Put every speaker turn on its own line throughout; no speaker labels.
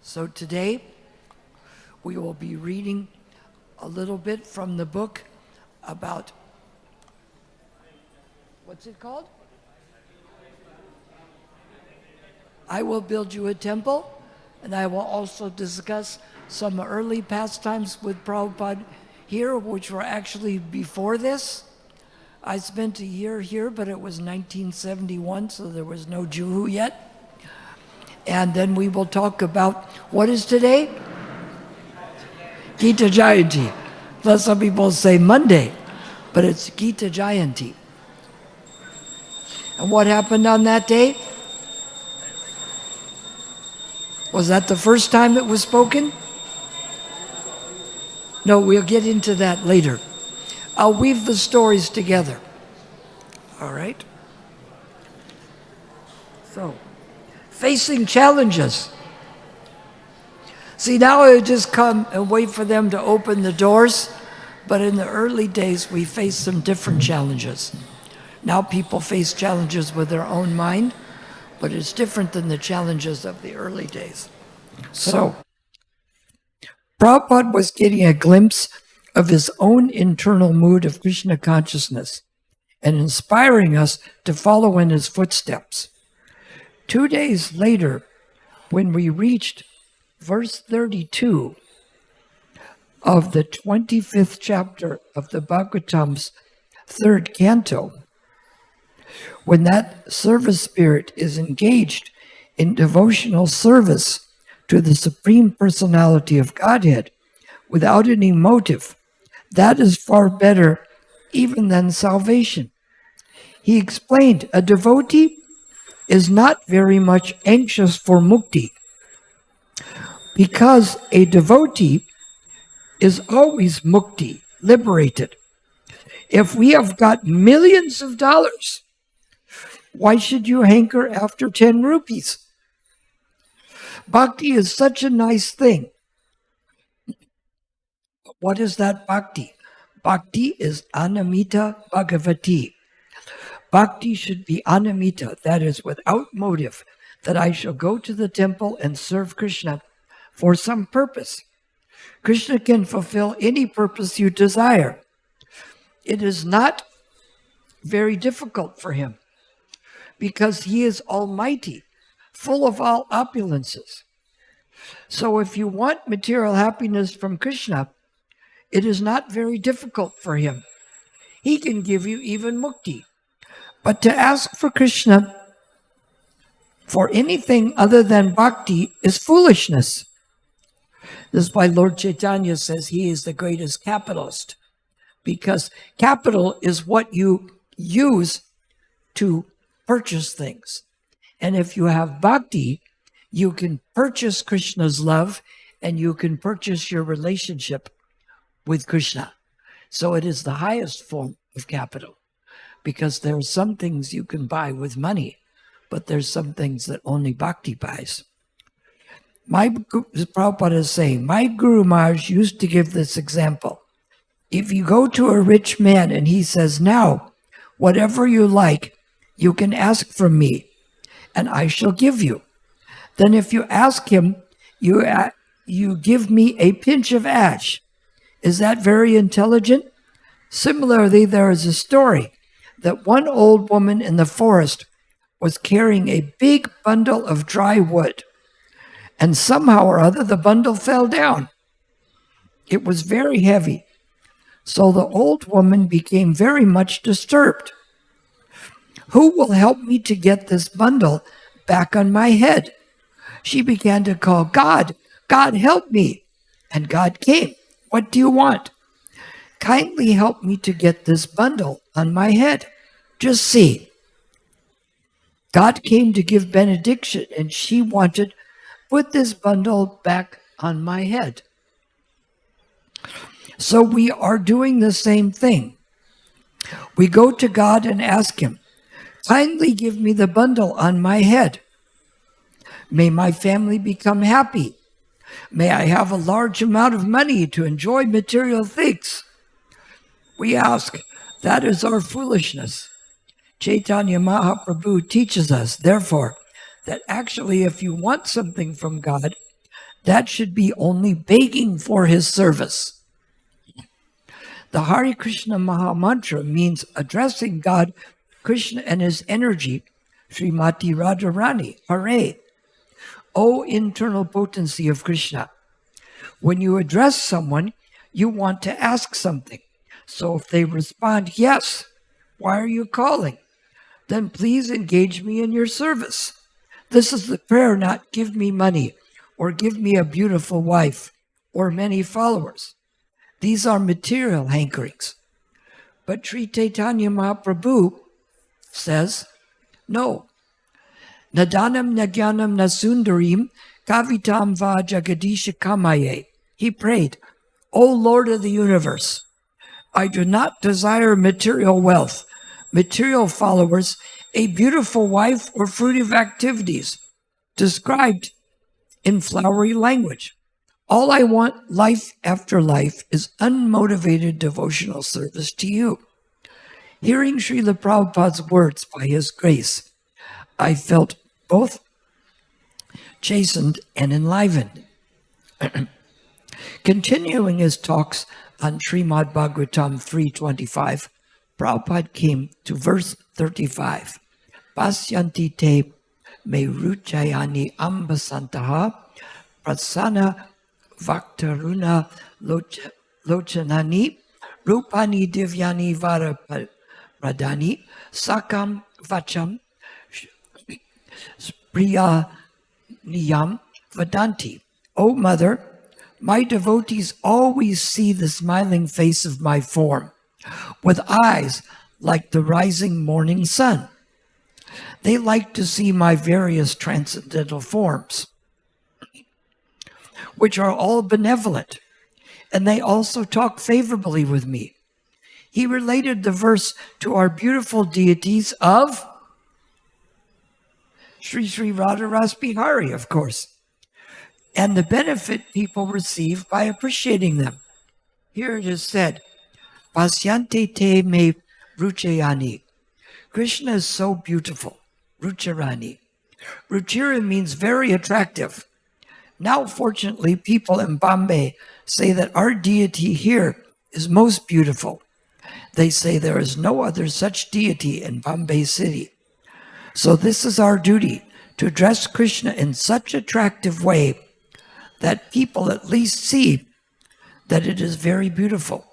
So today we will be reading a little bit from the book about, what's it called? I Will Build You a Temple, and I will also discuss some early pastimes with Prabhupada here, which were actually before this. I spent a year here, but it was 1971, so there was no Juhu yet. And then we will talk about, what is today? Gita Jayanti. Plus some people say Monday, but it's Gita Jayanti. And what happened on that day? Was that the first time it was spoken? No, we'll get into that later. I'll weave the stories together. All right? So, facing challenges. See, now I just come and wait for them to open the doors, but in the early days, we faced some different challenges. Now people face challenges with their own mind, but it's different than the challenges of the early days. So, Prabhupada was getting a glimpse of his own internal mood of Krishna consciousness and inspiring us to follow in his footsteps. 2 days later, when we reached verse 32 of the 25th chapter of the Bhagavatam's 3rd canto, when that service spirit is engaged in devotional service to the Supreme Personality of Godhead without any motive, that is far better even than salvation. He explained, a devotee is not very much anxious for mukti because a devotee is always mukti, liberated. If we have got millions of dollars, why should you hanker after 10 rupees? Bhakti is such a nice thing. What is that bhakti? Bhakti is anamita bhagavati. Bhakti should be anamita, that is without motive, that I shall go to the temple and serve Krishna for some purpose. Krishna can fulfill any purpose you desire. It is not very difficult for him because he is almighty, full of all opulences. So if you want material happiness from Krishna, it is not very difficult for him. He can give you even mukti. But to ask for Krishna for anything other than bhakti is foolishness. This is why Lord Chaitanya says he is the greatest capitalist, because capital is what you use to purchase things. And if you have bhakti, you can purchase Krishna's love and you can purchase your relationship with Krishna. So it is the highest form of capital, because there are some things you can buy with money, but there's some things that only bhakti buys. Prabhupada is saying, my Guru Maharaj used to give this example. If you go to a rich man and he says, now, whatever you like, you can ask from me, and I shall give you. Then if you ask him, you give me a pinch of ash. Is that very intelligent? Similarly, there is a story that one old woman in the forest was carrying a big bundle of dry wood, and somehow or other the bundle fell down. It was very heavy, so the old woman became very much disturbed. Who will help me to get this bundle back on my head? She began to call, God, God help me. And God came. What do you want? Kindly help me to get this bundle on my head. Just see. God came to give benediction, and she wanted, put this bundle back on my head. So we are doing the same thing. We go to God and ask him, kindly give me the bundle on my head. May my family become happy. May I have a large amount of money to enjoy material things. We ask, that is our foolishness. Chaitanya Mahaprabhu teaches us, therefore, that actually if you want something from God, that should be only begging for his service. The Hare Krishna Maha Mantra means addressing God, Krishna, and his energy, Srimati Radharani, Hare. O internal potency of Krishna. When you address someone, you want to ask something. So if they respond, yes, why are you calling? Then please engage me in your service. This is the prayer, not give me money, or give me a beautiful wife, or many followers. These are material hankerings. But Sri Chaitanya Mahaprabhu says, no. Nadanam nagyanam nasundarim kavitam va jagadisha kamaye. He prayed, O Lord of the universe, I do not desire material wealth, material followers, a beautiful wife, or fruitive activities described in flowery language. All I want, life after life, is unmotivated devotional service to you. Hearing Srila Prabhupada's words by his grace, I felt both chastened and enlivened. Continuing his talks on Srimad Bhagavatam 3.25, Prabhupada came to verse 35. Pasyanti te me ruchayani ambasantaha prasana vaktaruna lochanani rupani divyani varapradani sakam vacham Priya Niyam Vadanti. O Mother, my devotees always see the smiling face of my form, with eyes like the rising morning sun. They like to see my various transcendental forms, which are all benevolent, and they also talk favorably with me. He related the verse to our beautiful deities of SriSriRadhaRasbihari, of course, and the benefit people receive by appreciating them. Here it is said, Pasyante te me ruchayani. Krishna is so beautiful. Rucharani. Ruchira means very attractive. Now, fortunately, people in Bombay say that our deity here is most beautiful. They say there is no other such deity in Bombay city. So this is our duty, to address Krishna in such attractive way that people at least see that it is very beautiful.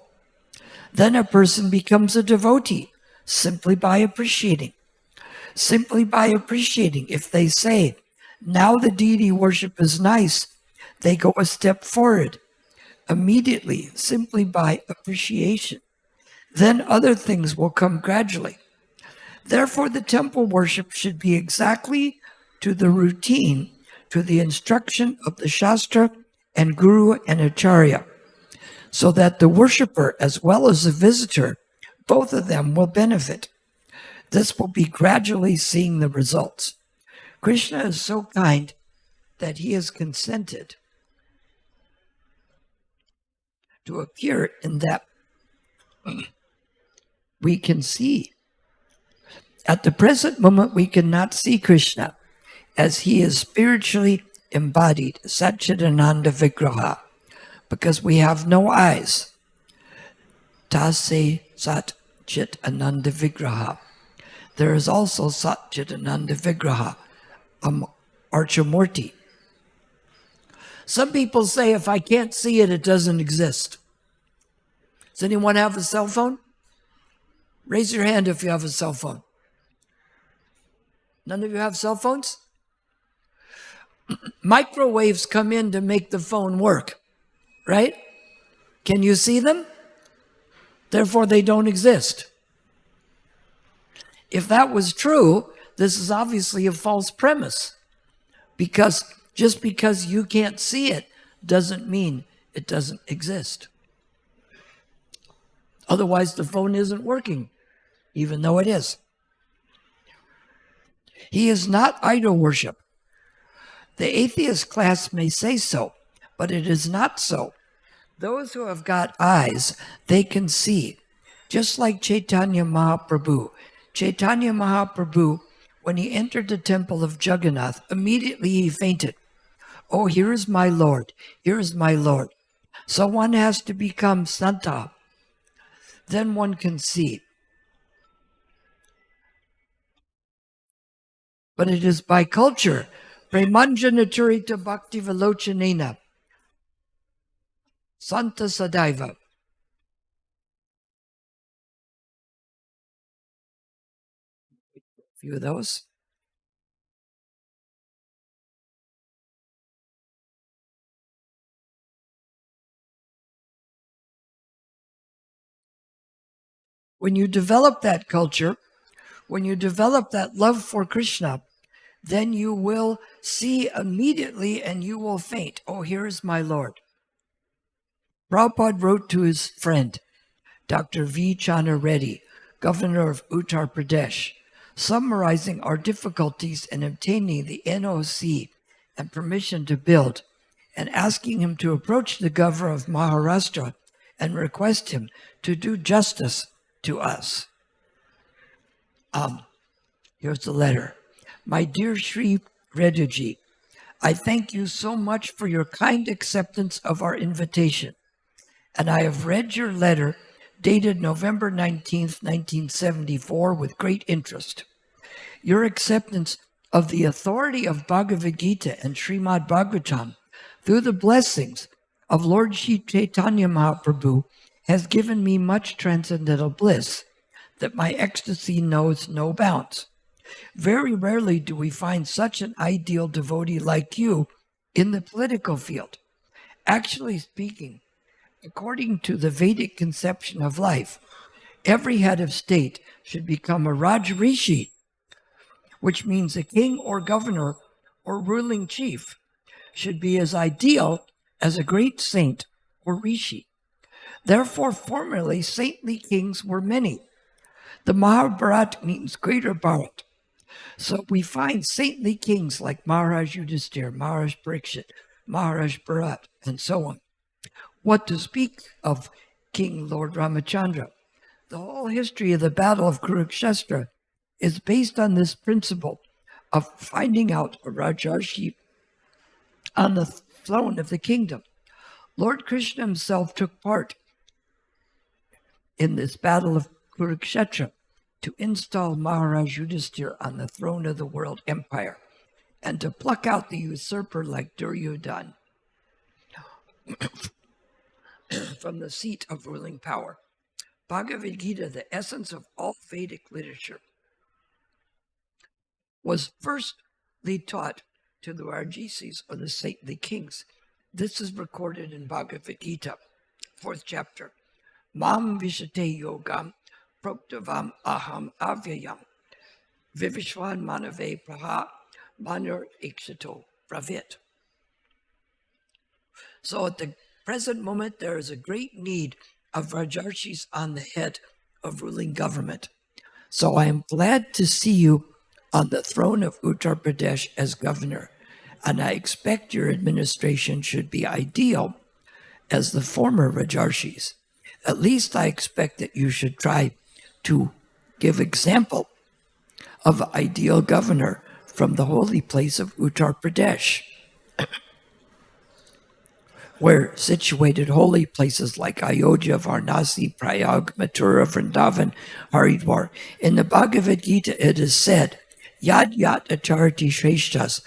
Then a person becomes a devotee simply by appreciating. Simply by appreciating. If they say, now the deity worship is nice, they go a step forward immediately, simply by appreciation. Then other things will come gradually. Therefore, the temple worship should be exactly to the routine, to the instruction of the Shastra and Guru and Acharya, so that the worshipper as well as the visitor, both of them will benefit. This will be gradually seeing the results. Krishna is so kind that he has consented to appear in that we can see. At the present moment, we cannot see Krishna as he is spiritually embodied, Satchidananda Vigraha, because we have no eyes. Tase Sat Chit Ananda Vigraha. There is also Sat Chit Ananda Vigraha, Archamurti. Some people say if I can't see it, it doesn't exist. Does anyone have a cell phone? Raise your hand if you have a cell phone. None of you have cell phones? Microwaves come in to make the phone work, right? Can you see them? Therefore, they don't exist. If that was true, this is obviously a false premise, because just because you can't see it doesn't mean it doesn't exist. Otherwise, the phone isn't working, even though it is. He is not idol worship. The atheist class may say so, but it is not so. Those who have got eyes, they can see. Just like Chaitanya Mahaprabhu. Chaitanya Mahaprabhu, when he entered the temple of Jagannath, immediately he fainted. Oh, here is my Lord. Here is my Lord. So one has to become Santa. Then one can see. But it is by culture. Premanjanacharita bhakti velochanena. Santa Sadaiva. A few of those. When you develop that culture, when you develop that love for Krishna, then you will see immediately and you will faint. Oh, here is my Lord. Prabhupada wrote to his friend, Dr. V. Chana Reddy, governor of Uttar Pradesh, summarizing our difficulties in obtaining the NOC and permission to build, and asking him to approach the governor of Maharashtra and request him to do justice to us. Here's the letter. My dear Sri Reddyji, I thank you so much for your kind acceptance of our invitation, and I have read your letter dated November 19th, 1974 with great interest. Your acceptance of the authority of Bhagavad-gita and Srimad Bhagavatam through the blessings of Lord Sri Chaitanya Mahaprabhu has given me much transcendental bliss that my ecstasy knows no bounds. Very rarely do we find such an ideal devotee like you in the political field. Actually speaking, according to the Vedic conception of life, every head of state should become a Raj Rishi, which means a king or governor or ruling chief should be as ideal as a great saint or rishi. Therefore, formerly, saintly kings were many. The Mahabharata means greater Bharat. So we find saintly kings like Maharaj Yudhisthira, Maharaj Parikshit, Maharaj Bharat, and so on. What to speak of King Lord Ramachandra? The whole history of the Battle of Kurukshetra is based on this principle of finding out a Rajarshi on the throne of the kingdom. Lord Krishna himself took part in this Battle of Kurukshetra to install Maharaj Yudhisthira on the throne of the world empire and to pluck out the usurper like Duryodhana from the seat of ruling power. Bhagavad-gita, the essence of all Vedic literature, was firstly taught to the Rajishis, or the saintly kings. This is recorded in Bhagavad-gita, 4th chapter. Mam vishate yogam proktavam aham avyayam vivishwan manave praha manur ikshato pravit. So at the present moment, there is a great need of Rajarshis on the head of ruling government. So I am glad to see you on the throne of Uttar Pradesh as governor, and I expect your administration should be ideal as the former Rajarshis. At least I expect that you should try to give example of ideal governor from the holy place of Uttar Pradesh, where situated holy places like Ayodhya, Varanasi, Prayag, Mathura, Vrindavan, Haridwar. In the Bhagavad-gita it is said, Yad yat acharati shreshtas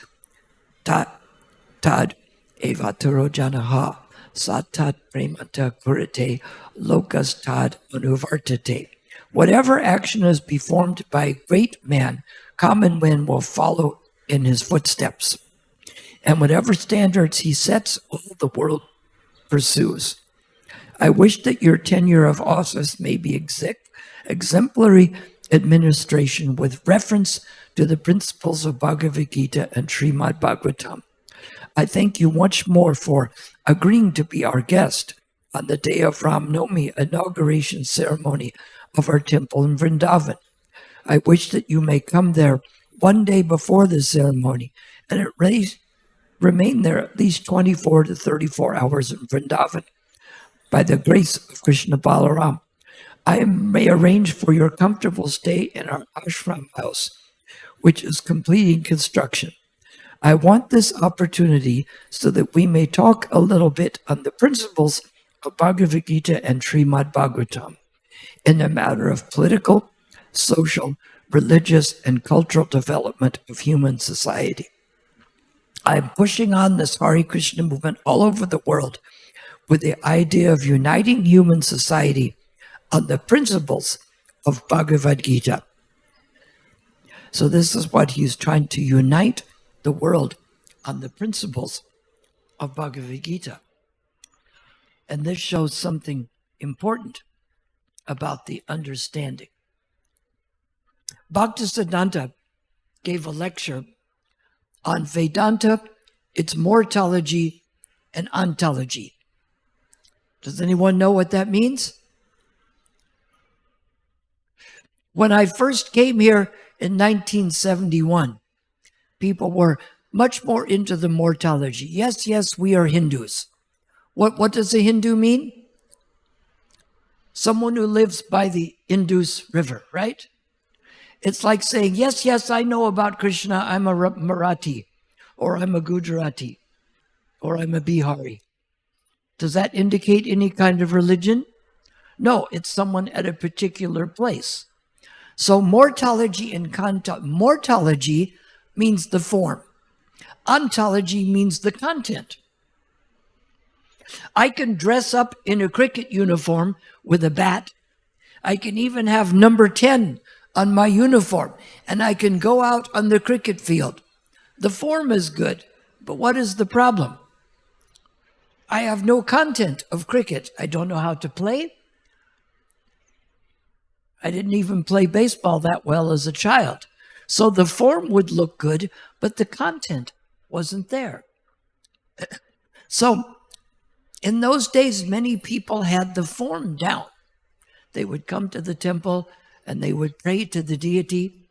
tad evataro janaha satat premata kurate lokas tad anuvartate. Whatever action is performed by a great man, common men will follow in his footsteps. And whatever standards he sets, all the world pursues. I wish that your tenure of office may be exemplary administration with reference to the principles of Bhagavad-gita and Srimad Bhagavatam. I thank you much more for agreeing to be our guest on the day of Ram Navami inauguration ceremony of our temple in Vrindavan. I wish that you may come there one day before the ceremony and remain there at least 24 to 34 hours in Vrindavan. By the grace of Krishna Balaram, I may arrange for your comfortable stay in our ashram house, which is completing construction. I want this opportunity so that we may talk a little bit on the principles of Bhagavad-gita and Srimad Bhagavatam in the matter of political, social, religious, and cultural development of human society. I'm pushing on this Hare Krishna movement all over the world with the idea of uniting human society on the principles of Bhagavad-gita. So this is what he's trying to unite the world on the principles of Bhagavad-gita. And this shows something important about the understanding. Bhaktisiddhanta gave a lecture on Vedanta, its mortology, and ontology. Does anyone know what that means? When I first came here in 1971, people were much more into the mortology. Yes, yes, we are Hindus. What does a Hindu mean? Someone who lives by the Indus River, right? It's like saying, yes, yes, I know about Krishna. I'm a Marathi, or I'm a Gujarati, or I'm a Bihari. Does that indicate any kind of religion? No, it's someone at a particular place. So mortology and mortology means the form. Ontology means the content. I can dress up in a cricket uniform with a bat. I can even have number 10 on my uniform, and I can go out on the cricket field. The form is good, but what is the problem? I have no content of cricket. I don't know how to play. I didn't even play baseball that well as a child. So the form would look good, but the content wasn't there. So in those days, many people had the form down. They would come to the temple and they would pray to the deity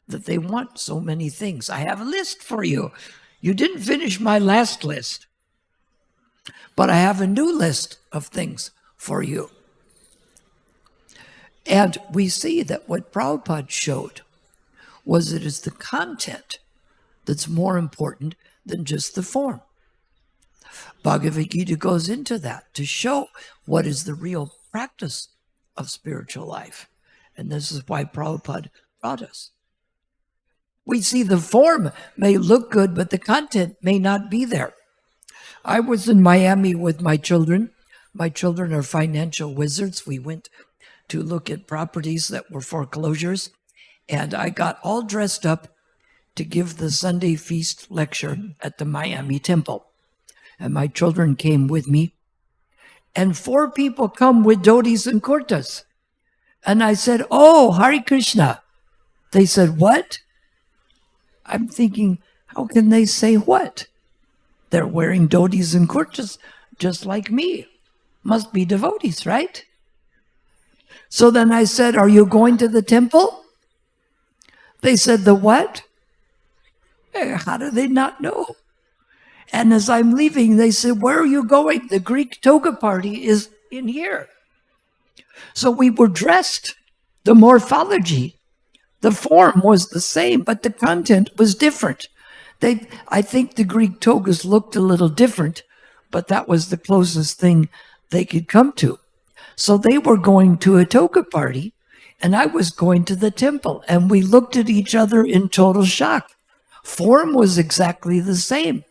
that they want so many things. I have a list for you. You didn't finish my last list, but I have a new list of things for you. And we see that what Prabhupada showed was it is the content that's more important than just the form. Bhagavad-gita goes into that to show what is the real practice of spiritual life. And this is why Prabhupada brought us. We see the form may look good, but the content may not be there. I was in Miami with my children. My children are financial wizards. We went to look at properties that were foreclosures, and I got all dressed up to give the Sunday feast lecture at the Miami temple. And my children came with me, and 4 people come with dhotis and kurtas. And I said, oh, Hare Krishna. They said, what? I'm thinking, how can they say what? They're wearing dhotis and kurtas just like me. Must be devotees, right? So then I said, are you going to the temple? They said, the what? How do they not know? And as I'm leaving, they said, where are you going? The Greek toga party is in here. So we were dressed. The morphology, the form was the same, but the content was different. I think the Greek togas looked a little different, but that was the closest thing they could come to. So they were going to a toga party, and I was going to the temple, and we looked at each other in total shock. Form was exactly the same,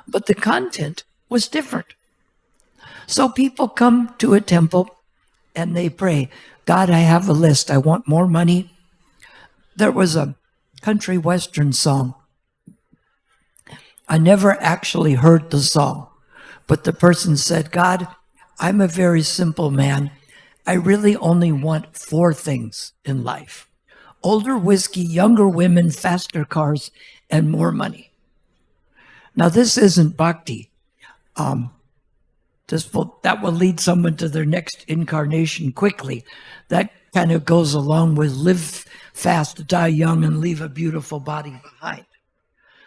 but the content was different. So people come to a temple, and they pray, God, I have a list. I want more money. There was a country western song. I never actually heard the song, but the person said, God, I'm a very simple man. I really only want 4 things in life: older whiskey, younger women, faster cars, and more money. Now, this isn't bhakti. That will lead someone to their next incarnation quickly. That kind of goes along with live fast, die young, and leave a beautiful body behind.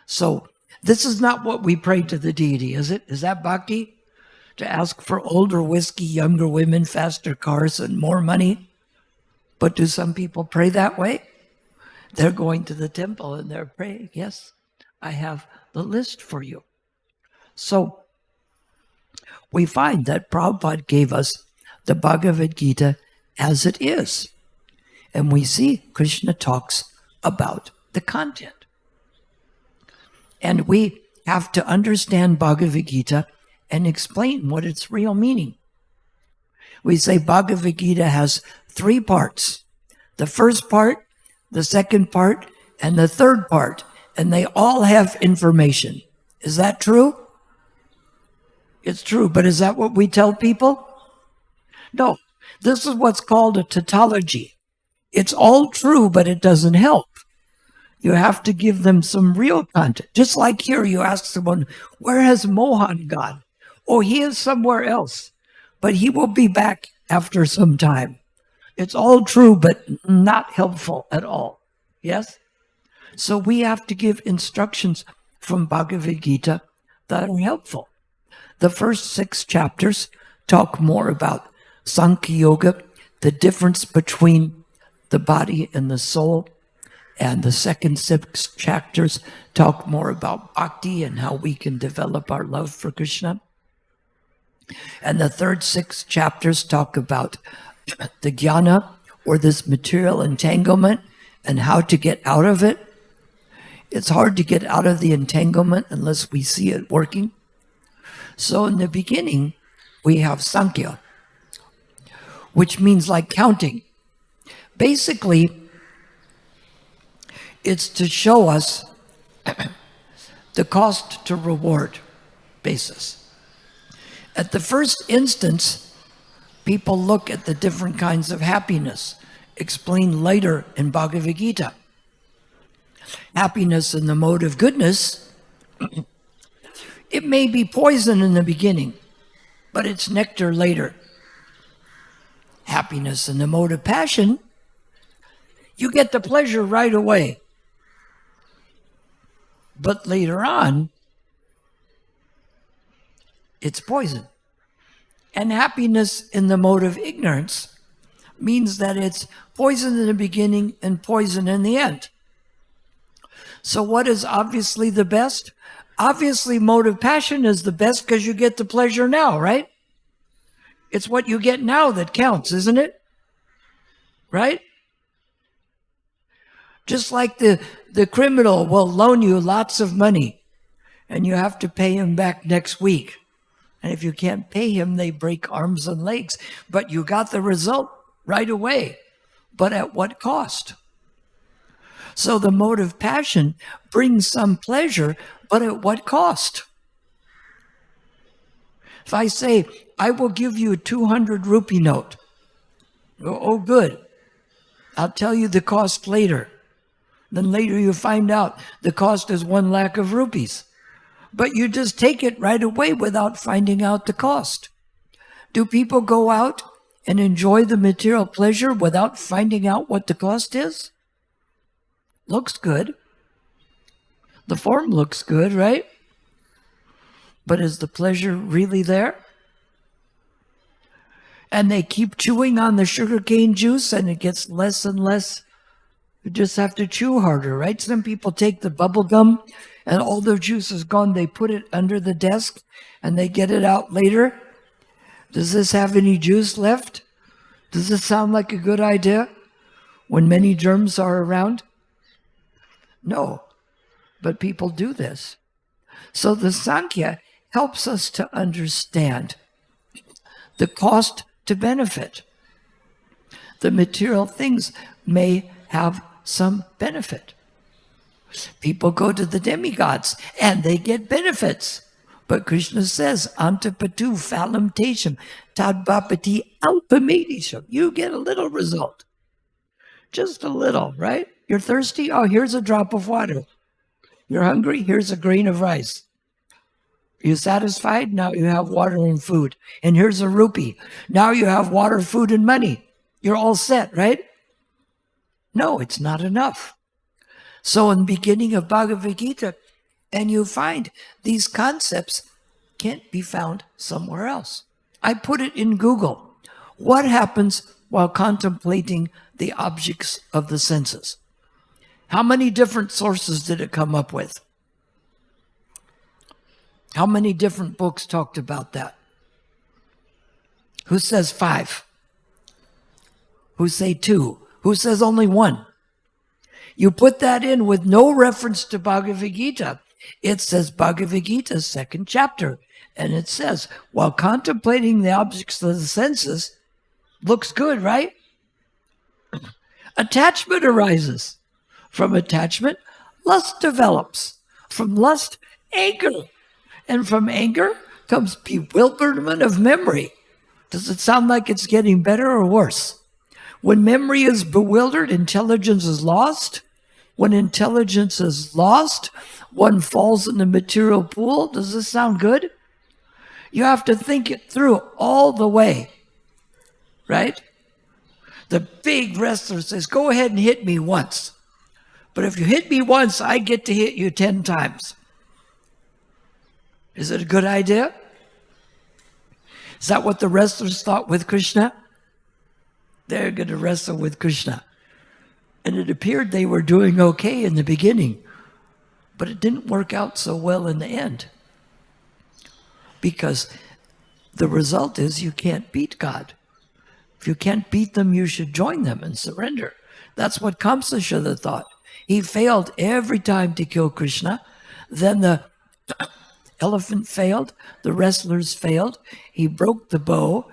So this is not what we pray to the deity, is it? Is that bhakti? To ask for older whiskey, younger women, faster cars, and more money? But do some people pray that way? They're going to the temple and they're praying, yes, I have the list for you. So we find that Prabhupada gave us the Bhagavad-gita as it is. And we see Krishna talks about the content. And we have to understand Bhagavad-gita and explain what its real meaning. We say Bhagavad-gita has 3 parts. The first part, the second part, and the third part. And they all have information. Is that true? It's true, but is that what we tell people? No. This is what's called a tautology. It's all true, but it doesn't help. You have to give them some real content. Just like here, you ask someone, where has Mohan gone? Oh, he is somewhere else, but he will be back after some time. It's all true, but not helpful at all. Yes? So we have to give instructions from Bhagavad-gita that are helpful. The first 6 chapters talk more about Sankhya Yoga, the difference between the body and the soul. And the second 6 chapters talk more about bhakti and how we can develop our love for Krishna. And the third 6 chapters talk about the jnana, or this material entanglement, and how to get out of it. It's hard to get out of the entanglement unless we see it working. So in the beginning, we have Sankhya, which means like counting. Basically, it's to show us the cost to reward basis. At the first instance, people look at the different kinds of happiness, explained later in Bhagavad Gita. Happiness in the mode of goodness, it may be poison in the beginning, but it's nectar later. Happiness in the mode of passion, you get the pleasure right away. But later on, it's poison. And happiness in the mode of ignorance means that it's poison in the beginning and poison in the end. So what is obviously the best? Obviously, mode of passion is the best because you get the pleasure now, right? It's what you get now that counts, isn't it? Right? Just like the criminal will loan you lots of money and you have to pay him back next week. And if you can't pay him, they break arms and legs. But you got the result right away. But at what cost? So the mode of passion brings some pleasure, but at what cost? If I say, I will give you a 200 rupee note. Oh, good. I'll tell you the cost later. Then later you find out the cost is 1 lakh of rupees. But you just take it right away without finding out the cost. Do people go out and enjoy the material pleasure without finding out what the cost is? Looks good. The form looks good, right? But is the pleasure really there? And they keep chewing on the sugarcane juice and it gets less and less. You just have to chew harder, right? Some people take the bubble gum and all their juice is gone. They put it under the desk and they get it out later. Does this have any juice left? Does this sound like a good idea when many germs are around? No, but people do this. So the Sankhya helps us to understand the cost to benefit. The material things may have some benefit. People go to the demigods and they get benefits. But Krishna says, Antapatu phalam tesham tadvapati alpamadisham. You get a little result. Just a little, right? You're thirsty? Oh, here's a drop of water. You're hungry? Here's a grain of rice. You're satisfied? Now you have water and food. And here's a rupee. Now you have water, food, and money. You're all set, right? No, it's not enough. So in the beginning of Bhagavad Gita, and you find these concepts can't be found somewhere else. I put it in Google. What happens while contemplating the objects of the senses? How many different sources did it come up with? How many different books talked about that? Who says 5? Who say 2? Who says only 1? You put that in with no reference to Bhagavad-gita. It says Bhagavad-gita, 2nd chapter. And it says, while contemplating the objects of the senses, looks good, right? Attachment arises. From attachment, lust develops. From lust, anger. And from anger comes bewilderment of memory. Does it sound like it's getting better or worse? When memory is bewildered, intelligence is lost. When intelligence is lost, one falls in the material pool. Does this sound good? You have to think it through all the way, right? The big wrestler says, go ahead and hit me once. But if you hit me once, I get to hit you 10 times. Is it a good idea? Is that what the wrestlers thought with Krishna? They're going to wrestle with Krishna. And it appeared they were doing okay in the beginning, but it didn't work out so well in the end. Because the result is you can't beat God. If you can't beat them, you should join them and surrender. That's what Kamsa should have thought. He failed every time to kill Krishna. Then the elephant failed. The wrestlers failed. He broke the bow.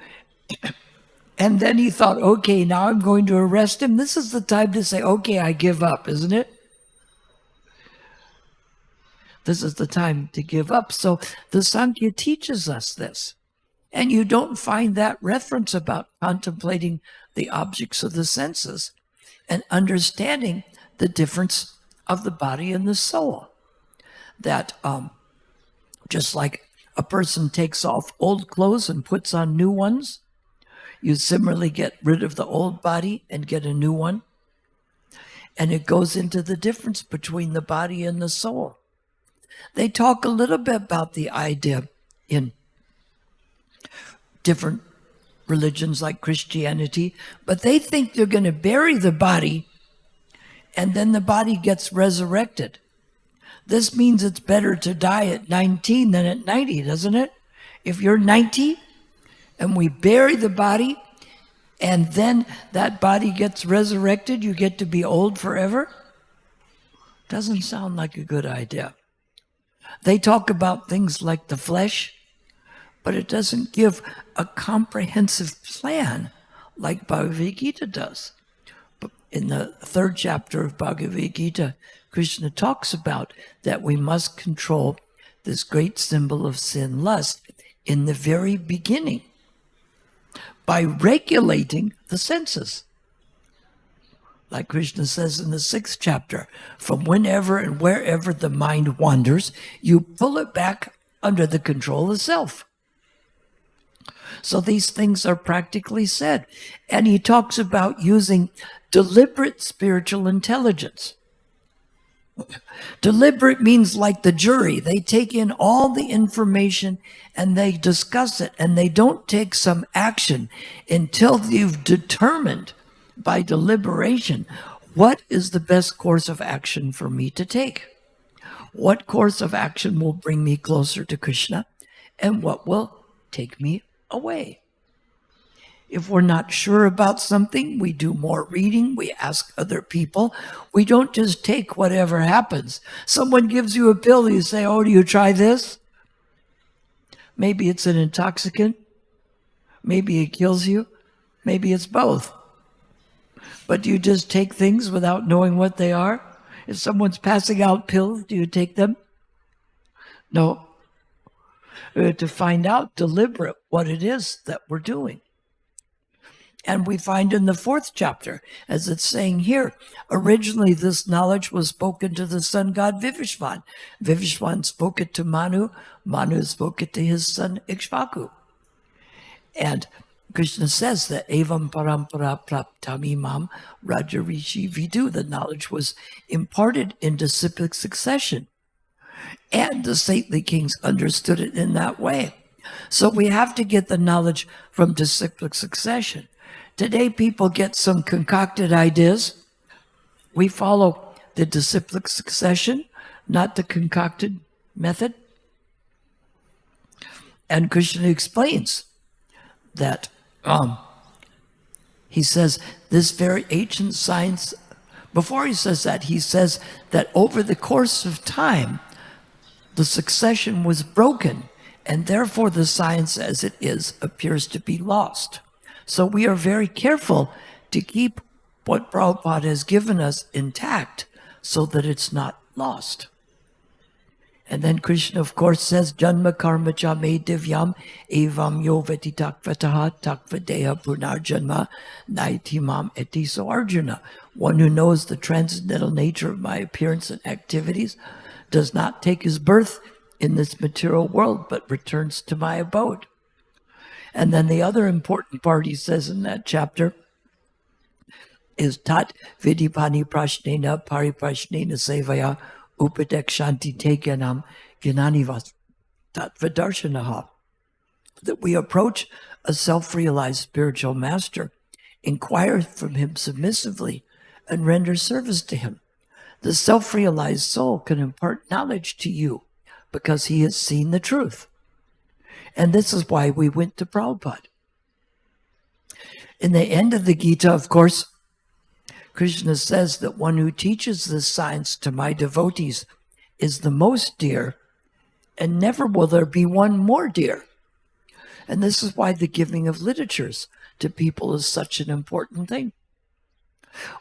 And then he thought, okay, now I'm going to arrest him. This is the time to say, okay, I give up, isn't it? This is the time to give up. So the Sandhya teaches us this. And you don't find that reference about contemplating the objects of the senses and understanding the difference of the body and the soul. That just like a person takes off old clothes and puts on new ones, you similarly get rid of the old body and get a new one. And it goes into the difference between the body and the soul. They talk a little bit about the idea in different religions like Christianity, but they think they're going to bury the body and then the body gets resurrected. This means it's better to die at 19 than at 90, doesn't it? If you're 90 and we bury the body and then that body gets resurrected, you get to be old forever? Doesn't sound like a good idea. They talk about things like the flesh, but it doesn't give a comprehensive plan like Bhagavad-gita does. But in the 3rd chapter of Bhagavad-gita, Krishna talks about that we must control this great symbol of sin, lust, in the very beginning by regulating the senses. Like Krishna says in the 6th chapter, from whenever and wherever the mind wanders, you pull it back under the control of self. So these things are practically said. And he talks about using deliberate spiritual intelligence. Deliberate means like the jury. They take in all the information and they discuss it, and they don't take some action until you've determined by deliberation what is the best course of action for me to take. What course of action will bring me closer to Krishna, and what will take me away. If we're not sure about something, we do more reading, we ask other people. We don't just take whatever happens. Someone gives you a pill, you say, oh, do you try this? Maybe it's an intoxicant. Maybe it kills you. Maybe it's both. But do you just take things without knowing what they are? If someone's passing out pills, do you take them? No. We have to find out deliberate what it is that we're doing. And we find in the 4th chapter, as it's saying here, originally this knowledge was spoken to the sun god Vivishvan. Vivishvan spoke it to Manu. Manu spoke it to his son Ikshvaku. And Krishna says that evam parampara praptamimam rajarishi vidu. The knowledge was imparted in disciplic succession. And the saintly kings understood it in that way. So we have to get the knowledge from disciplic succession. Today, people get some concocted ideas. We follow the disciplic succession, not the concocted method. And Krishna explains that he says this very ancient science, before he says that, he says that over the course of time, the succession was broken, and therefore the science as it is appears to be lost. So we are very careful to keep what Prabhupada has given us intact so that it's not lost. And then Krishna, of course, says, Janma karma cha me divyam evam yo veti takvataha takvadeha punarjanma naitimam eti. So Arjuna, one who knows the transcendental nature of my appearance and activities, does not take his birth in this material world, but returns to my abode. And then the other important part he says in that chapter is tat vidipani prashnena pariprashnena sevaya upadekshanti tegyanam gyananivas tattvadarshanaha. That we approach a self-realized spiritual master, inquire from him submissively, and render service to him. The self-realized soul can impart knowledge to you because he has seen the truth. And this is why we went to Prabhupada. In the end of the Gita, of course, Krishna says that one who teaches this science to my devotees is the most dear, and never will there be one more dear. And this is why the giving of literatures to people is such an important thing.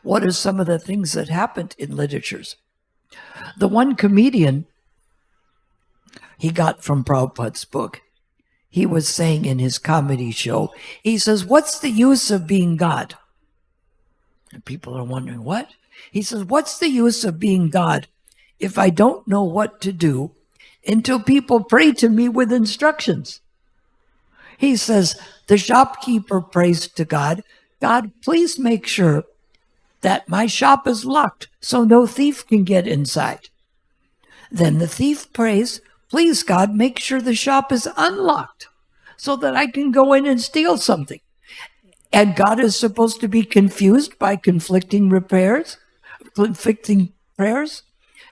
What are some of the things that happened in literatures? The one comedian he got from Prabhupada's book, he was saying in his comedy show, he says, what's the use of being God? And people are wondering, what? He says, what's the use of being God if I don't know what to do until people pray to me with instructions? He says, the shopkeeper prays to God, God, please make sure that my shop is locked so no thief can get inside. Then the thief prays, please, God, make sure the shop is unlocked so that I can go in and steal something. And God is supposed to be confused by conflicting prayers,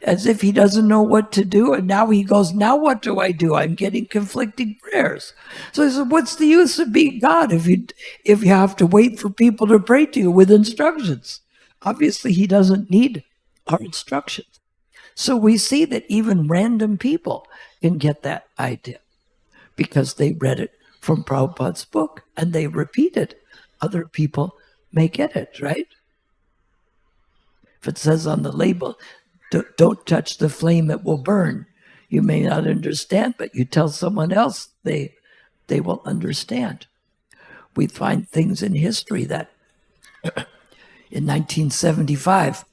as if he doesn't know what to do. And now he goes, now what do? I'm getting conflicting prayers. So he said, what's the use of being God if you have to wait for people to pray to you with instructions? Obviously, he doesn't need our instructions. So we see that even random people can get that idea because they read it from Prabhupada's book and they repeat it. Other people may get it, right? If it says on the label, don't touch the flame, it will burn. You may not understand, but you tell someone else, they will understand. We find things in history that in 1975,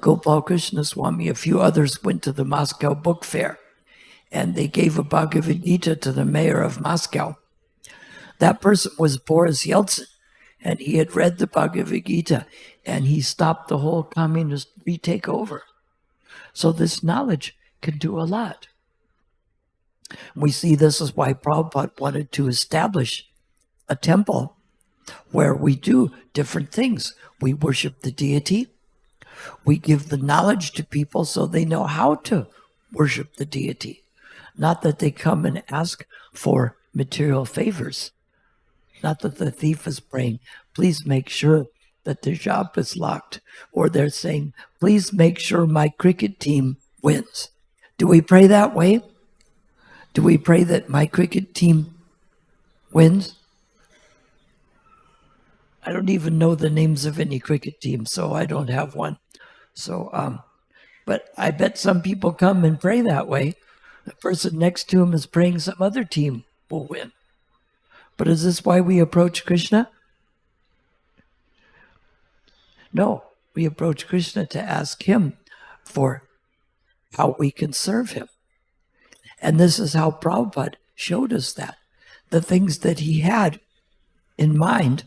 Gopal Krishna Swami, a few others went to the Moscow Book Fair, and they gave a Bhagavad-gita to the mayor of Moscow. That person was Boris Yeltsin, and he had read the Bhagavad-gita, and he stopped the whole communist takeover. So this knowledge can do a lot. We see this is why Prabhupada wanted to establish a temple where we do different things. We worship the deity. We give the knowledge to people so they know how to worship the deity. Not that they come and ask for material favors. Not that the thief is praying, please make sure that the shop is locked. Or they're saying, please make sure my cricket team wins. Do we pray that way? Do we pray that my cricket team wins? I don't even know the names of any cricket team, so I don't have one. So, but I bet some people come and pray that way. The person next to him is praying some other team will win. But is this why we approach Krishna? No, we approach Krishna to ask him for how we can serve him. And this is how Prabhupada showed us that. The things that he had in mind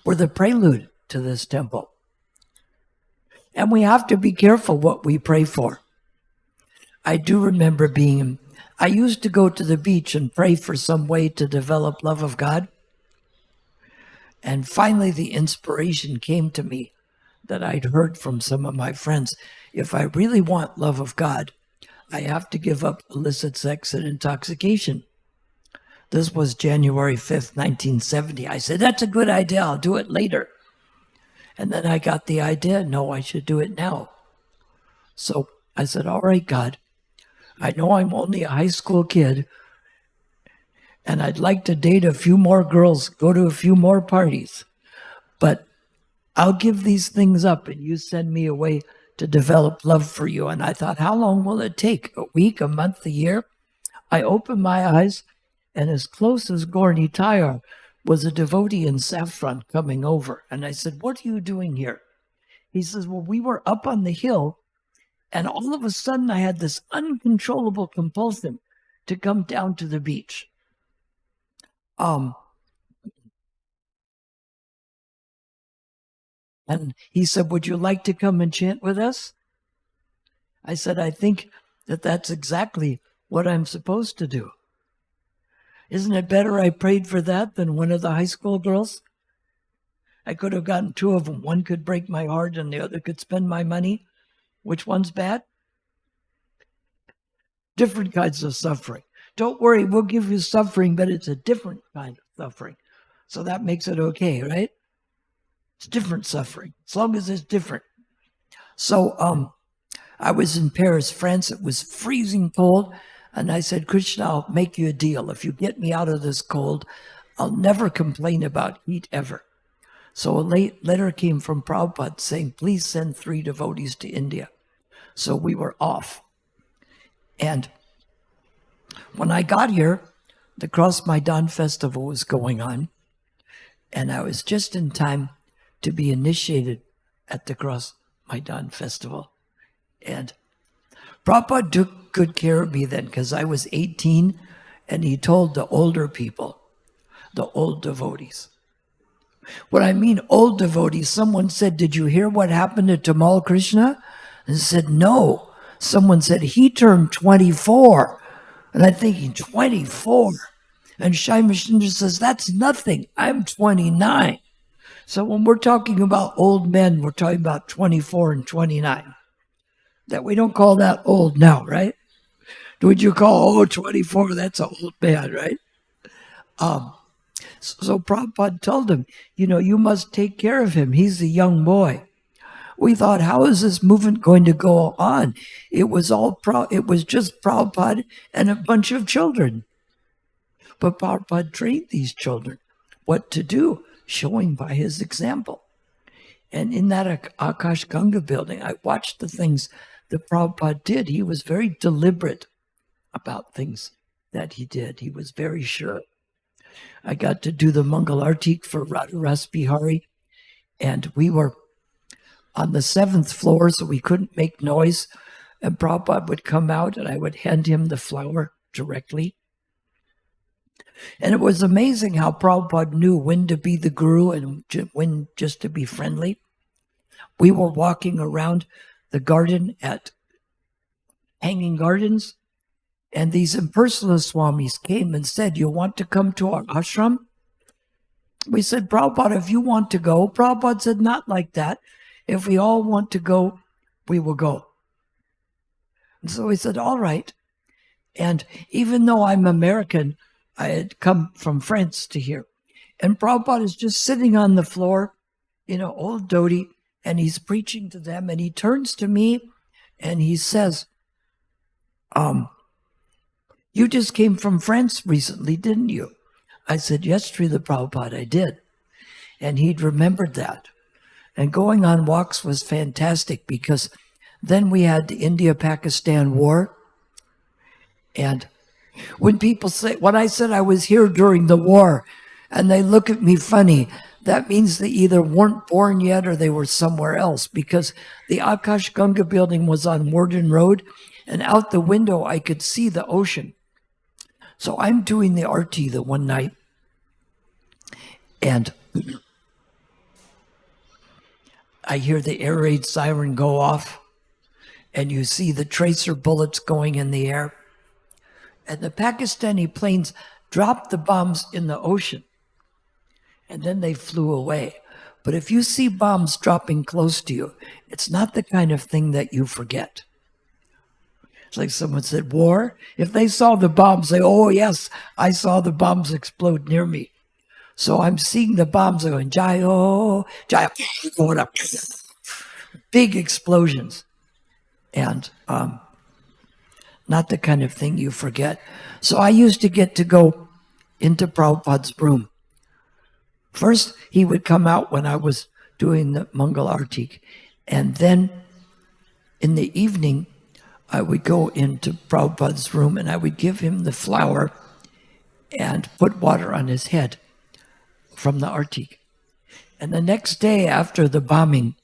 were the prelude to this temple. And we have to be careful what we pray for. I do remember I used to go to the beach and pray for some way to develop love of God. And finally the inspiration came to me that I'd heard from some of my friends. If I really want love of God, I have to give up illicit sex and intoxication. This was January 5th, 1970. I said, that's a good idea. I'll do it later. And then I got the idea, no, I should do it now. So I said, all right, God, I know I'm only a high school kid, and I'd like to date a few more girls, go to a few more parties, but I'll give these things up and you send me away to develop love for you. And I thought, how long will it take? A week, a month, a year? I opened my eyes, and as close as Gorni Tayar was a devotee in saffron coming over. And I said, what are you doing here? He says, well, we were up on the hill, and all of a sudden I had this uncontrollable compulsion to come down to the beach. And he said, would you like to come and chant with us? I said, I think that that's exactly what I'm supposed to do. Isn't it better I prayed for that than one of the high school girls? I could have gotten two of them. One could break my heart and the other could spend my money. Which one's bad? Different kinds of suffering. Don't worry, we'll give you suffering, but it's a different kind of suffering. So that makes it okay, right? It's different suffering, as long as it's different. So I was in Paris, France. It was freezing cold. And I said, Krishna, I'll make you a deal. If you get me out of this cold, I'll never complain about heat ever. So a letter came from Prabhupada saying, please send 3 devotees to India. So we were off. And when I got here, the Cross Maidan festival was going on. And I was just in time to be initiated at the Cross Maidan festival. And Prabhupada took good care of me then because I was 18, and he told the older people, the old devotees. When I mean old devotees, someone said, did you hear what happened to Tamal Krishna? And I said, no. Someone said, he turned 24. And I'm thinking, 24? And Shaimasundar says, that's nothing. I'm 29. So when we're talking about old men, we're talking about 24 and 29. That we don't call that old now, right? Would you call, 24, that's an old man, right? So Prabhupada told him, you must take care of him. He's a young boy. We thought, how is this movement going to go on? It was just Prabhupada and a bunch of children. But Prabhupada trained these children what to do, showing by his example. And in that Akash Ganga building, I watched the things that Prabhupada did. He was very deliberate about things that he did. He was very sure. I got to do the Mangala arati for SriSriRadhaRasbihariTemple, and we were on the 7th floor, so we couldn't make noise. And Prabhupada would come out, and I would hand him the flower directly. And it was amazing how Prabhupada knew when to be the guru and when just to be friendly. We were walking around the garden at Hanging Gardens, and these impersonal swamis came and said, you want to come to our ashram? We said, Prabhupada, if you want to go. Prabhupada said, not like that. If we all want to go, we will go. And so we said, all right. And even though I'm American, I had come from France to here. And Prabhupada is just sitting on the floor, old Dodi, and he's preaching to them. And he turns to me and he says, you just came from France recently, didn't you? I said, yes, Srila Prabhupada, I did. And he'd remembered that. And going on walks was fantastic because then we had the India-Pakistan war. And when I said I was here during the war and they look at me funny, that means they either weren't born yet or they were somewhere else, because the Akash Ganga building was on Warden Road, and out the window I could see the ocean. So I'm doing the arati the one night, and I hear the air raid siren go off, and you see the tracer bullets going in the air. And the Pakistani planes dropped the bombs in the ocean, and then they flew away. But if you see bombs dropping close to you, it's not the kind of thing that you forget. It's like someone said, war. If they saw the bombs, they, oh yes, I saw the bombs explode near me. So I'm seeing the bombs going, Jayo, Jayo, going up. Big explosions. And not the kind of thing you forget. So I used to get to go into Prabhupada's room. First, he would come out when I was doing the Mangala arati. And then in the evening, I would go into Prabhupada's room and I would give him the flower and put water on his head from the arati. And the next day after the bombing,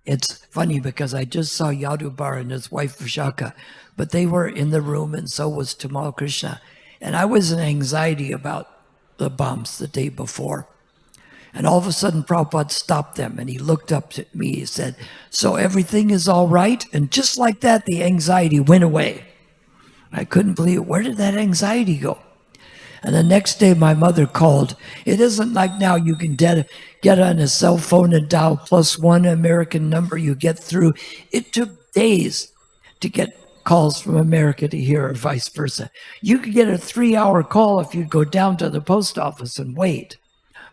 it's funny because I just saw Yadubar and his wife Vishaka, but they were in the room and so was Tamal Krishna. And I was in anxiety about the bombs the day before. And all of a sudden Prabhupada stopped them and he looked up at me. He said, so everything is all right? And just like that, the anxiety went away. I couldn't believe it. Where did that anxiety go? And the next day my mother called. It isn't like now you can get on a cell phone and dial +1 American number, you get through. It took days to get calls from America to here or vice versa. You could get a 3-hour call if you'd go down to the post office and wait.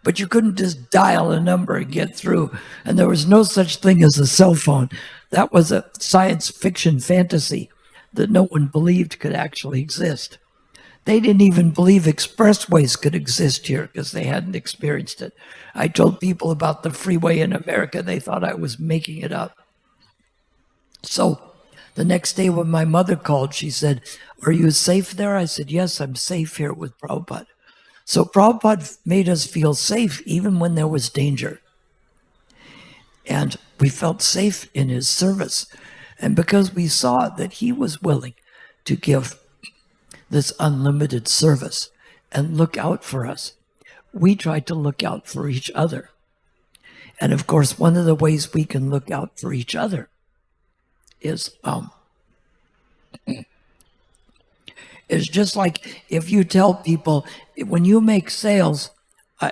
But you couldn't just dial a number and get through. And there was no such thing as a cell phone. That was a science fiction fantasy that no one believed could actually exist. They didn't even believe expressways could exist here because they hadn't experienced it. I told people about the freeway in America. They thought I was making it up. So the next day when my mother called, she said, are you safe there? I said, yes, I'm safe here with Prabhupada. So Prabhupada made us feel safe even when there was danger. And we felt safe in his service. And because we saw that he was willing to give this unlimited service and look out for us, we tried to look out for each other. And of course, one of the ways we can look out for each other is just like if you tell people, when you make sales,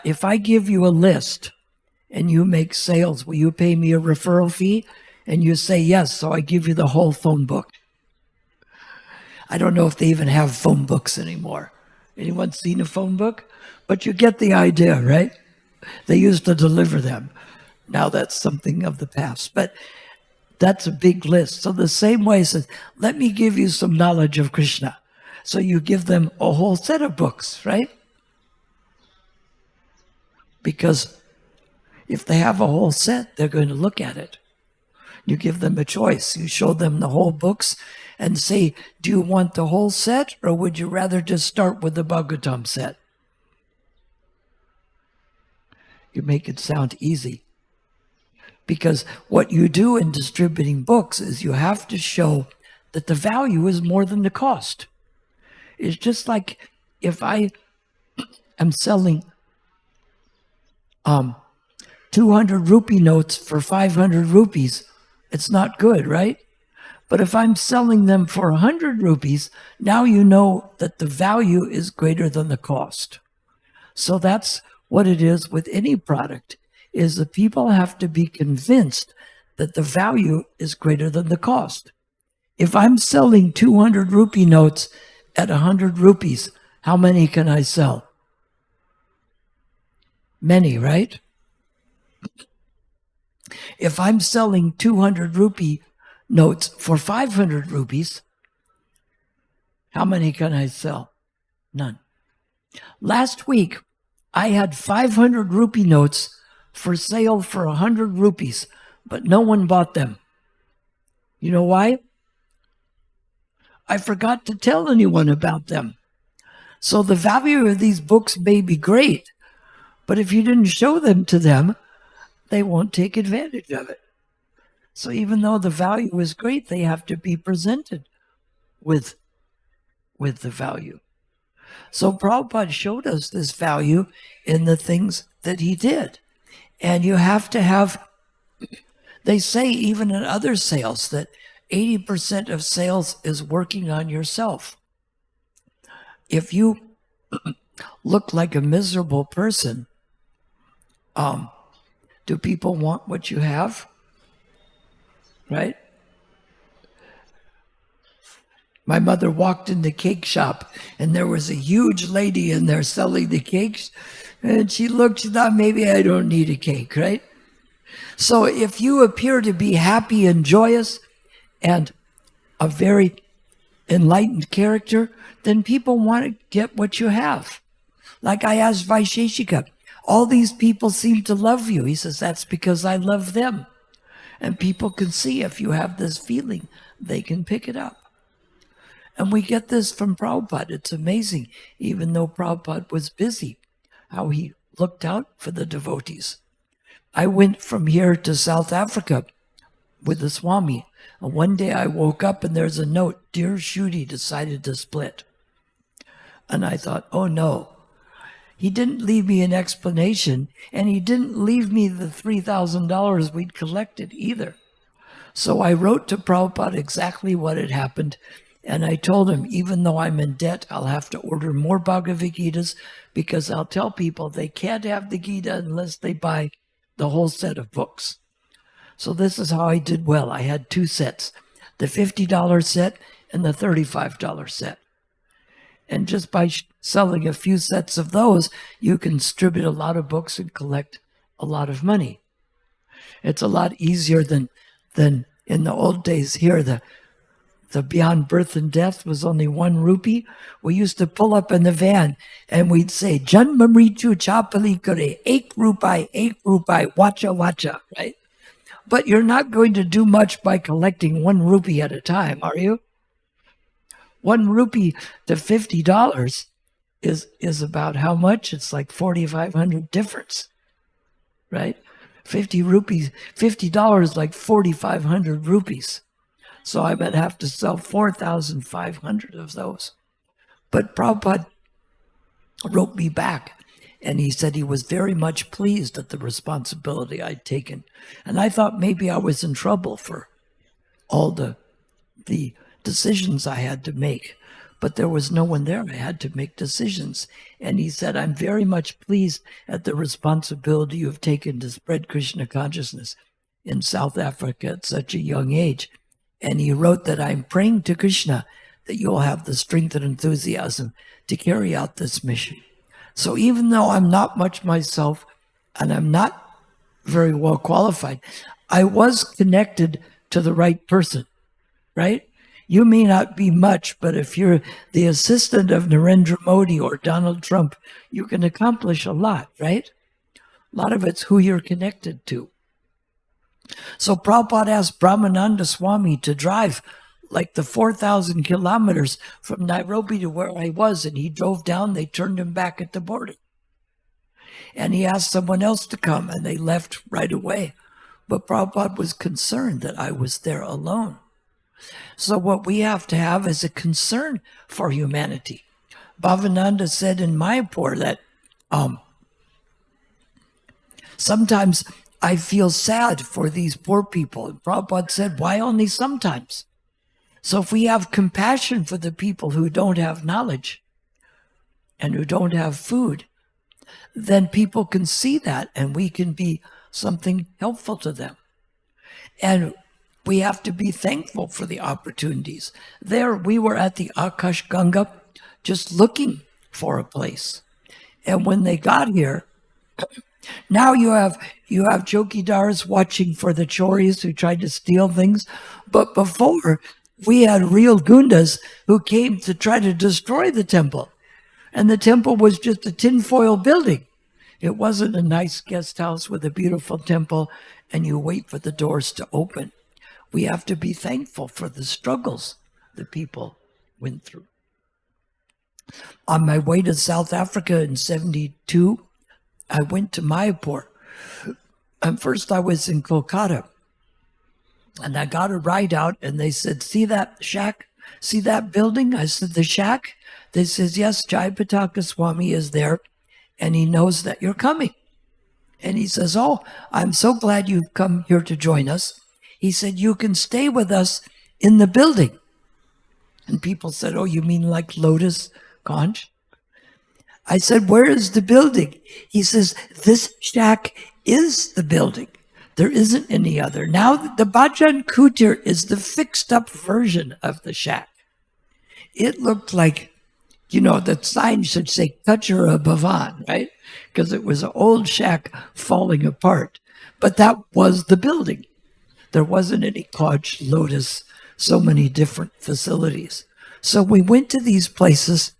if I give you a list and you make sales, will you pay me a referral fee? And you say yes, so I give you the whole phone book. I don't know if they even have phone books anymore. Anyone seen a phone book? But you get the idea, right? They used to deliver them. Now that's something of the past. But that's a big list. So the same way says, let me give you some knowledge of Krishna. So you give them a whole set of books, right? Because if they have a whole set, they're going to look at it. You give them a choice. You show them the whole books and say, do you want the whole set or would you rather just start with the Bhagavatam set? You make it sound easy. Because what you do in distributing books is you have to show that the value is more than the cost. It's just like if I am selling 200 rupee notes for 500 rupees, it's not good, right? But if I'm selling them for 100 rupees, now you know that the value is greater than the cost. So that's what it is with any product, is that people have to be convinced that the value is greater than the cost. If I'm selling 200 rupee notes at 100 rupees, how many can I sell? Many, right? If I'm selling 200 rupee notes for 500 rupees, how many can I sell? None. Last week, I had 500 rupee notes for sale for 100 rupees, but no one bought them. You know why? I forgot to tell anyone about them. So the value of these books may be great, but if you didn't show them to them, they won't take advantage of it. So even though the value is great, they have to be presented with the value. So Prabhupada showed us this value in the things that he did. And you have to have, they say even in other sales that 80% of sales is working on yourself. If you look like a miserable person, do people want what you have? Right? My mother walked in the cake shop, and there was a huge lady in there selling the cakes. And she thought, maybe I don't need a cake, right? So if you appear to be happy and joyous and a very enlightened character, then people want to get what you have. Like I asked Vaisheshika, all these people seem to love you. He says, that's because I love them. And people can see if you have this feeling, they can pick it up. And we get this from Prabhupada. It's amazing, even though Prabhupada was busy, how he looked out for the devotees. I went from here to South Africa with the Swami. And one day I woke up and there's a note, "Dear Ksudi decided to split." And I thought, oh no. He didn't leave me an explanation, and he didn't leave me the $3,000 we'd collected either. So I wrote to Prabhupada exactly what had happened, and I told him, even though I'm in debt, I'll have to order more Bhagavad-gitas, because I'll tell people they can't have the Gita unless they buy the whole set of books. So this is how I did well. I had two sets, the $50 set and the $35 set. And just by selling a few sets of those, you can distribute a lot of books and collect a lot of money. It's a lot easier than in the old days here. The Beyond Birth and Death was only 1 rupee. We used to pull up in the van and we'd say, Janma Mritu Chapali Kare, 8 rupai, wacha wacha, right? But you're not going to do much by collecting 1 rupee at a time, are you? 1 rupee to $50 is about how much? It's like 4,500 difference, right? 50 rupees, $50 like 4,500 rupees. So I would have to sell 4,500 of those. But Prabhupada wrote me back, and he said he was very much pleased at the responsibility I'd taken. And I thought maybe I was in trouble for all the decisions I had to make. But there was no one there. I had to make decisions. And he said, I'm very much pleased at the responsibility you've taken to spread Krishna consciousness in South Africa at such a young age. And he wrote that I'm praying to Krishna that you'll have the strength and enthusiasm to carry out this mission. So even though I'm not much myself and I'm not very well qualified, I was connected to the right person, right? You may not be much, but if you're the assistant of Narendra Modi or Donald Trump, you can accomplish a lot, right? A lot of it's who you're connected to. So Prabhupada asked Brahmananda Swami to drive like the 4,000 kilometers from Nairobi to where I was, and he drove down. They turned him back at the border. And he asked someone else to come, and they left right away. But Prabhupada was concerned that I was there alone. So what we have to have is a concern for humanity. Bhavananda said in Mayapur that sometimes I feel sad for these poor people. And Prabhupada said, why only sometimes? So if we have compassion for the people who don't have knowledge and who don't have food, then people can see that and we can be something helpful to them. And we have to be thankful for the opportunities. There, we were at the Akash Ganga just looking for a place. And when they got here, now you have chokidars watching for the choris who tried to steal things. But before, we had real gundas who came to try to destroy the temple. And the temple was just a tinfoil building. It wasn't a nice guest house with a beautiful temple and you wait for the doors to open. We have to be thankful for the struggles the people went through. On my way to South Africa in 1972, I went to Mayapur. And first I was in Kolkata. And I got a ride out and they said, see that shack? See that building? I said, the shack? They says, yes, Jai Pataka Swami is there and he knows that you're coming. And he says, oh, I'm so glad you've come here to join us. He said, you can stay with us in the building. And people said, oh, you mean like Lotus Conch? I said, where is the building? He says, this shack is the building. There isn't any other. Now the Bhajan Kutir is the fixed up version of the shack. it looked like, the sign should say Kachara Bhavan, right? Because it was an old shack falling apart. But that was the building. There wasn't any Koch, Lotus, so many different facilities. So we went to these places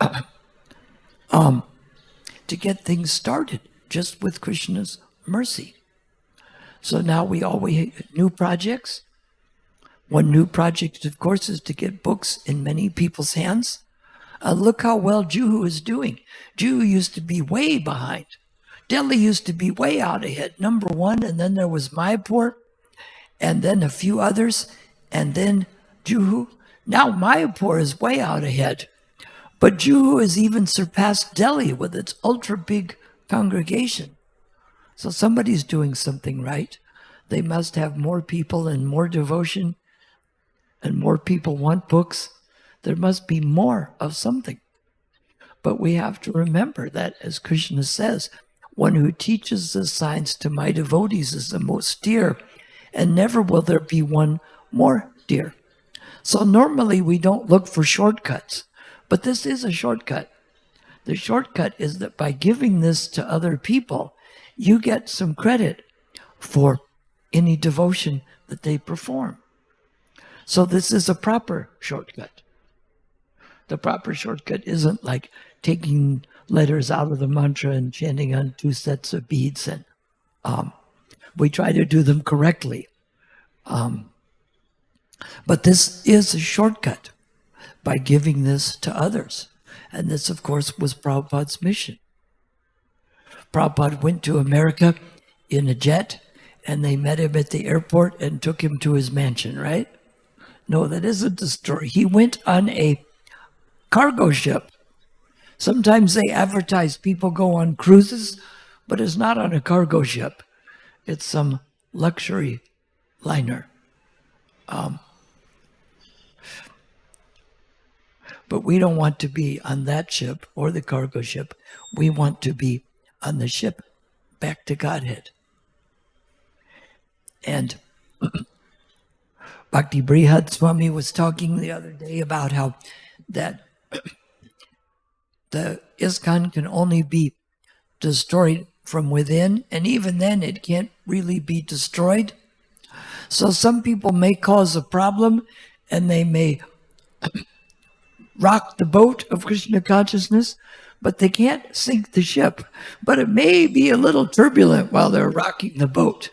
to get things started, just with Krishna's mercy. So now we always new projects. One new project, of course, is to get books in many people's hands. Look how well Juhu is doing. Juhu used to be way behind. Delhi used to be way out ahead, number one, and then there was Mayapur, and then a few others, and then Juhu. Now Mayapur is way out ahead. But Juhu has even surpassed Delhi with its ultra big congregation. So somebody's doing something right. They must have more people and more devotion, and more people want books. There must be more of something. But we have to remember that, as Krishna says, one who teaches the science to my devotees is the most dear, and never will there be one more dear. So normally we don't look for shortcuts, but this is a shortcut. The shortcut is that by giving this to other people, you get some credit for any devotion that they perform. So this is a proper shortcut. The proper shortcut isn't like taking letters out of the mantra and chanting on 2 sets of beads, and we try to do them correctly. But this is a shortcut by giving this to others. And this, of course, was Prabhupada's mission. Prabhupada went to America in a jet, and they met him at the airport and took him to his mansion, right? No, that isn't the story. He went on a cargo ship. Sometimes they advertise people go on cruises, but it's not on a cargo ship. It's some luxury liner. But we don't want to be on that ship or the cargo ship. We want to be on the ship back to Godhead. And Bhakti Brihad Swami was talking the other day about how that the ISKCON can only be destroyed from within, and even then it can't really be destroyed. So some people may cause a problem, and they may rock the boat of Krishna consciousness, but they can't sink the ship. But it may be a little turbulent while they're rocking the boat.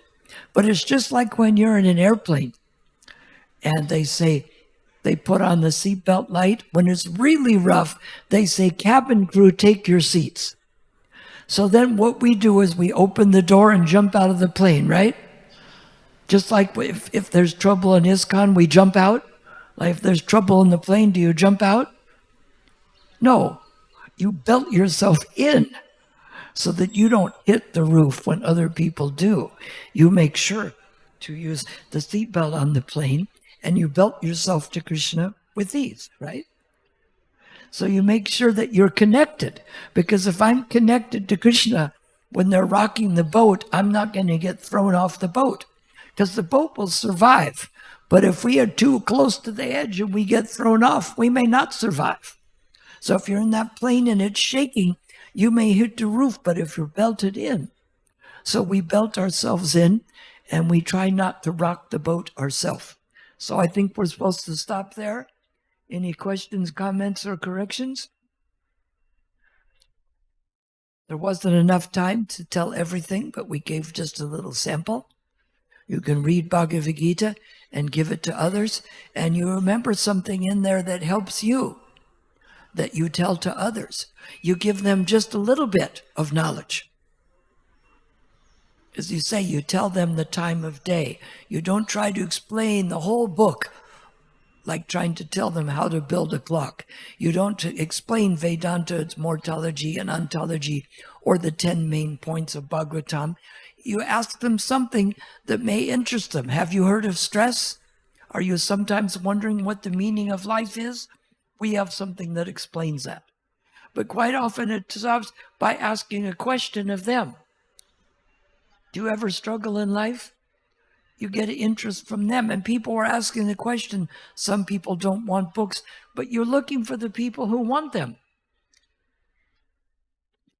But it's just like when you're in an airplane and they say, they put on the seatbelt light. When it's really rough, they say, cabin crew, take your seats. So then what we do is we open the door and jump out of the plane, right? Just like if there's trouble in ISKCON, we jump out. Like if there's trouble in the plane, do you jump out? No, you belt yourself in so that you don't hit the roof when other people do. You make sure to use the seatbelt on the plane, and you belt yourself to Krishna with these, right? So you make sure that you're connected, because if I'm connected to Krishna when they're rocking the boat, I'm not going to get thrown off the boat, because the boat will survive. But if we are too close to the edge and we get thrown off, we may not survive. So if you're in that plane and it's shaking, you may hit the roof, but if you're belted in. So we belt ourselves in, and we try not to rock the boat ourselves. So I think we're supposed to stop there. Any questions, comments, or corrections? There wasn't enough time to tell everything, but we gave just a little sample. You can read Bhagavad-gita and give it to others, and you remember something in there that helps you, that you tell to others. You give them just a little bit of knowledge. As you say, you tell them the time of day. You don't try to explain the whole book, like trying to tell them how to build a clock. You don't explain Vedanta, its mortology and ontology, or the 10 main points of Bhagavatam. You ask them something that may interest them. Have you heard of stress? Are you sometimes wondering what the meaning of life is? We have something that explains that. But quite often it stops by asking a question of them. Do you ever struggle in life? you get interest from them. And people are asking the question, some people don't want books, but you're looking for the people who want them.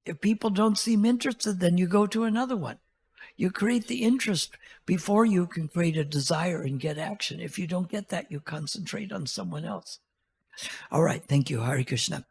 If people don't seem interested, then you go to another one. You create the interest before you can create a desire and get action. If you don't get that, you concentrate on someone else. All right. Thank you. Hare Krishna.